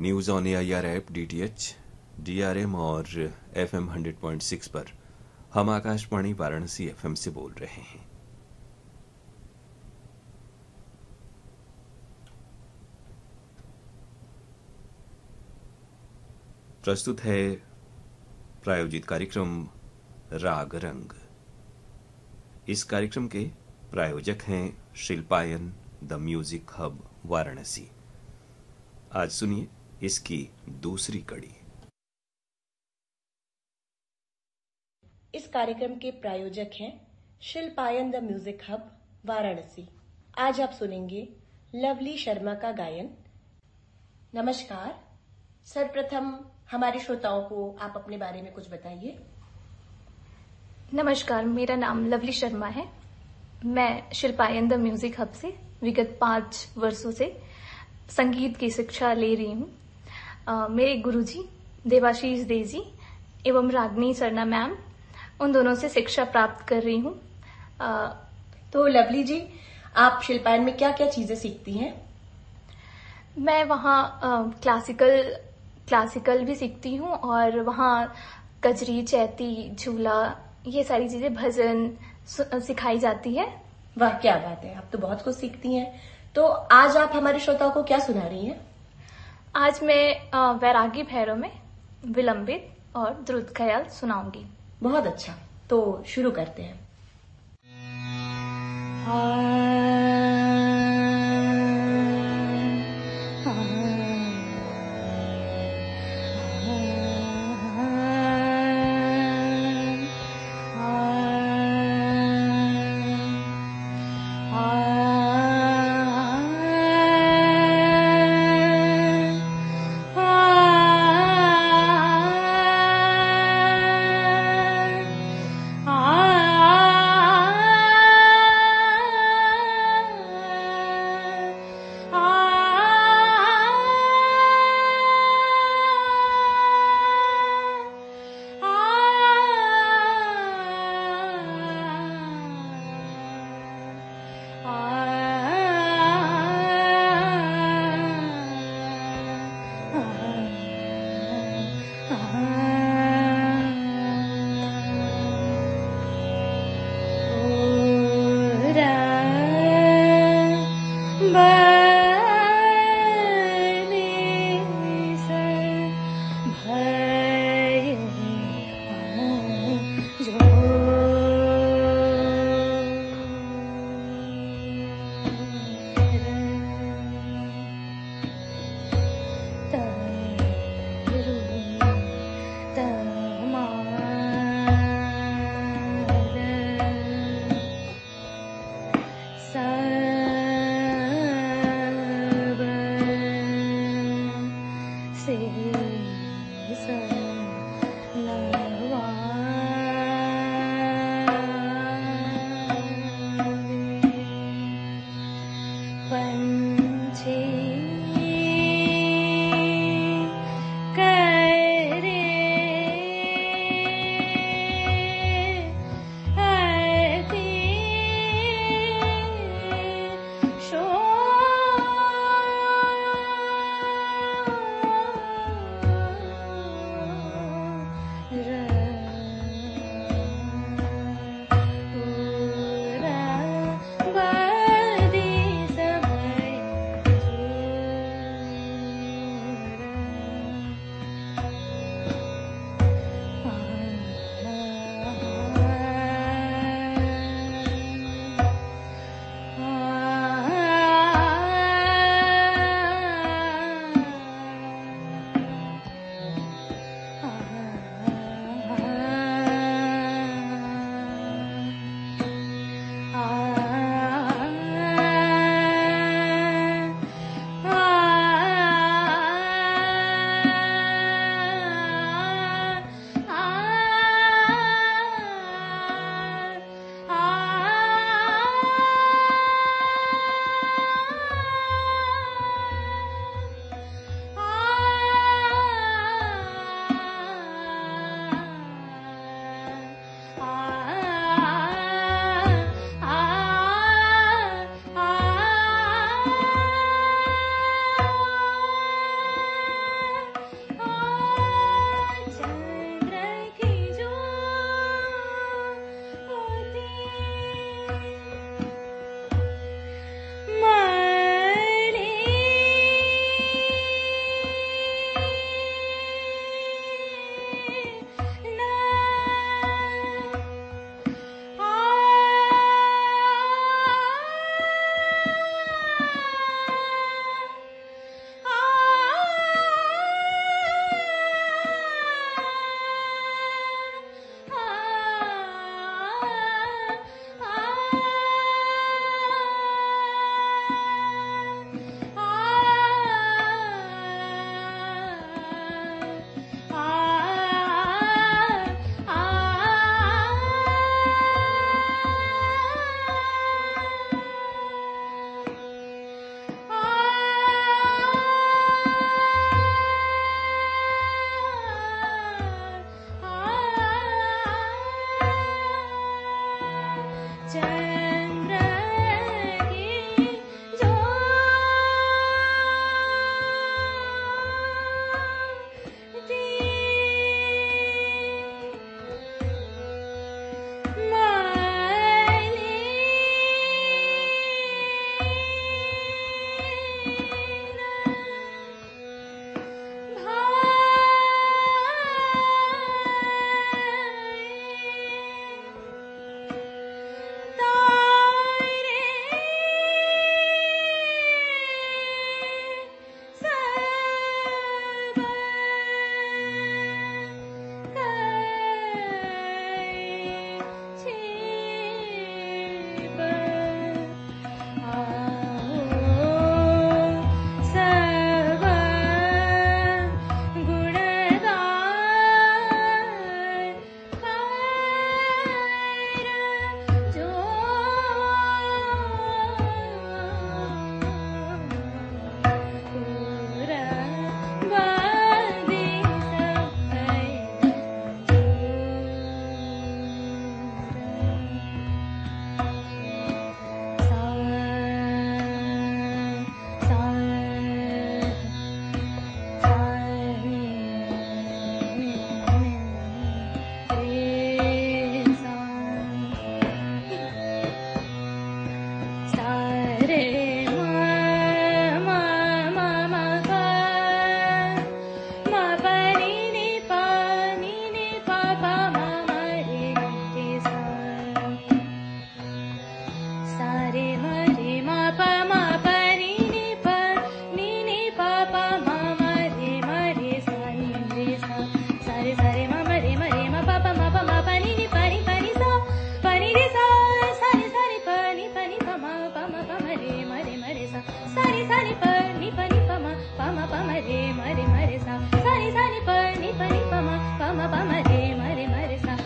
News on AIR app, DTH, DRM और FM 100.6 पर हम आकाशवाणी वाराणसी एफएम से बोल रहे हैं। प्रस्तुत है प्रायोजित कार्यक्रम राग रंग। इस कार्यक्रम के प्रायोजक हैं Shilpayan the music hub Varanasi. आज सुनिए इसकी दूसरी कड़ी। इस कार्यक्रम के प्रायोजक हैं Shilpayan the music hub Varanasi. आज आप सुनेंगे लवली शर्मा का गायन। नमस्कार। सर्वप्रथम हमारे श्रोताओं को आप अपने बारे में कुछ बताइए। नमस्कार, मेरा नाम लवली शर्मा है। मैं शिल्पायन द म्यूजिक हब से विगत 5 वर्षों से संगीत की शिक्षा ले रही हूँ। मेरे गुरुजी देवाशीष दे जी एवं रागनी सरना मैम, उन दोनों से शिक्षा प्राप्त कर रही हूँ। तो लवली जी, आप शिल्पायन में क्या क्या चीजें सीखती हैं? मैं वहाँ क्लासिकल भी सीखती हूँ और वहाँ कजरी, चैती, झूला, ये सारी चीजें, भजन सिखाई जाती है। वाह, क्या बात है, आप तो बहुत कुछ सीखती हैं। तो आज आप हमारे श्रोताओं को क्या सुना रही हैं? आज मैं वैरागी भैरव में विलंबित और द्रुत ख्याल सुनाऊंगी। बहुत अच्छा, तो शुरू करते हैं। रे मरे मरे सा सानी सानी पनि पनि पमा पमा पमा रे मरे मरे सा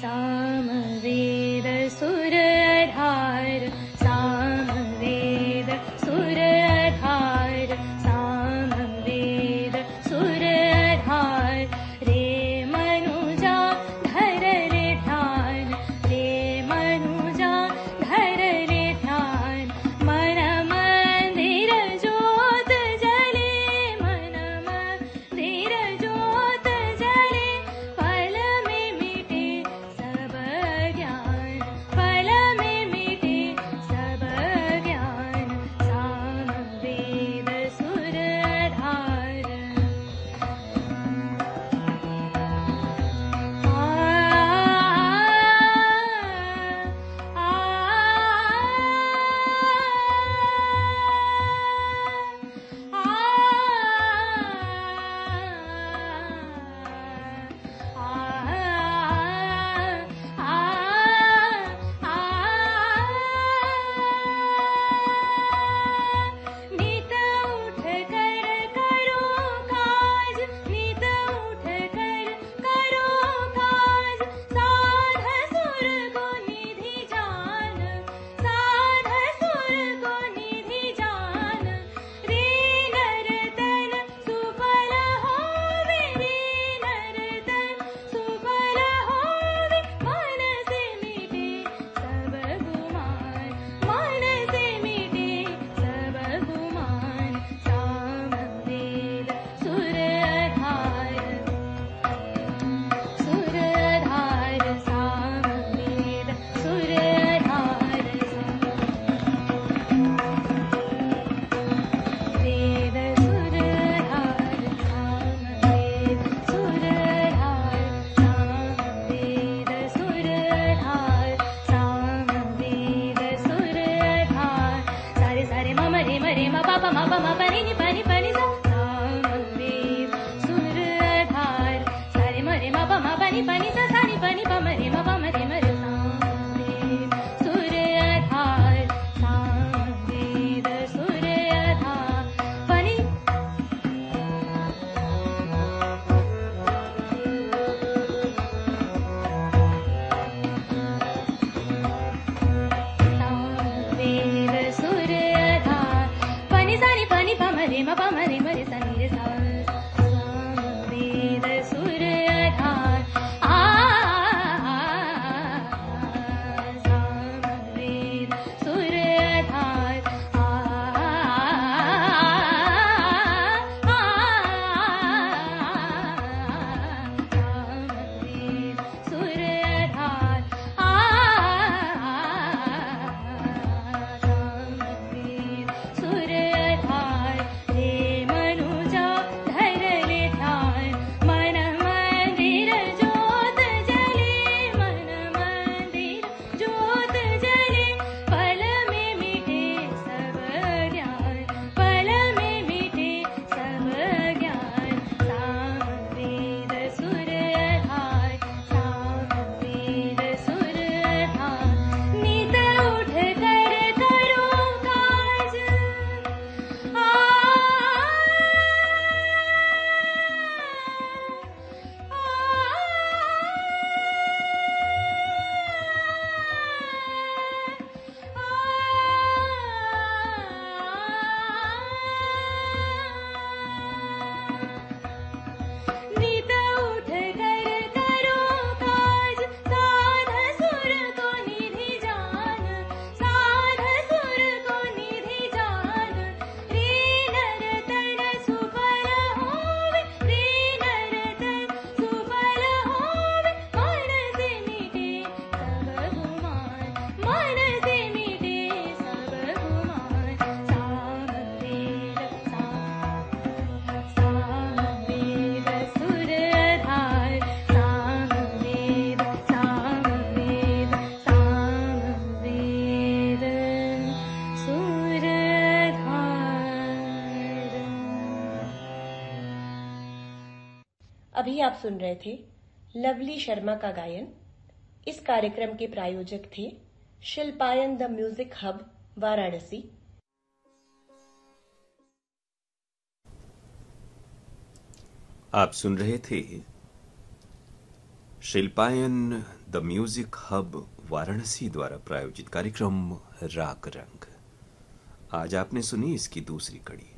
सामवेद सुरधार सामवेद सुरधार सामवेद सुरधार रे मनुजा धर रे ध्यान रे मनुजा धर रे ध्यान मन मंदिर ज्योत जले मन मंदिर ज्योत जले फल में मिटे सब ज्ञान फल में मिटे सब ज्ञान सामवेद सुरधार नित उठ कर करो काज नित उठ कर करो काज साध सुर को निधि जान साध सुर को निधि जान रे नरतन सुफल होवे रे नरतन सुफल होवे मन से मिटे सब गुमान मन से मिटे सब गुमान सामवेद सुरधार सुरधार सामवेद सुरधार वेद सुरधार सामवेद सुरधार सामवेद सुरधार सामवेद सुरधार सारे सारे मम रे मरे म पापा म प म पनि नि पनि पनि सा सामवेद सुरधार सारे मरे म प म पनि पनि सा सानी पनि प म रे म प म रे म रे सामवेद सुरधार सामवेद सुरधार पनि सामवेद सुरधार पनि सानी पनि प म रे म प म रे म रे सा नि रे सा सामवेद सुरधार सामवेद सुरधार सामवेद सुरधार सामवेद सुरधार रे अभी आप सुन रहे थे लवली शर्मा का गायन। इस कार्यक्रम के प्रायोजक थे Shilpayan the music hub, Varanasi. आप सुन रहे थे Shilpayan the music hub Varanasi द्वारा प्रायोजित कार्यक्रम राग रंग। आज आपने सुनी इसकी दूसरी कड़ी।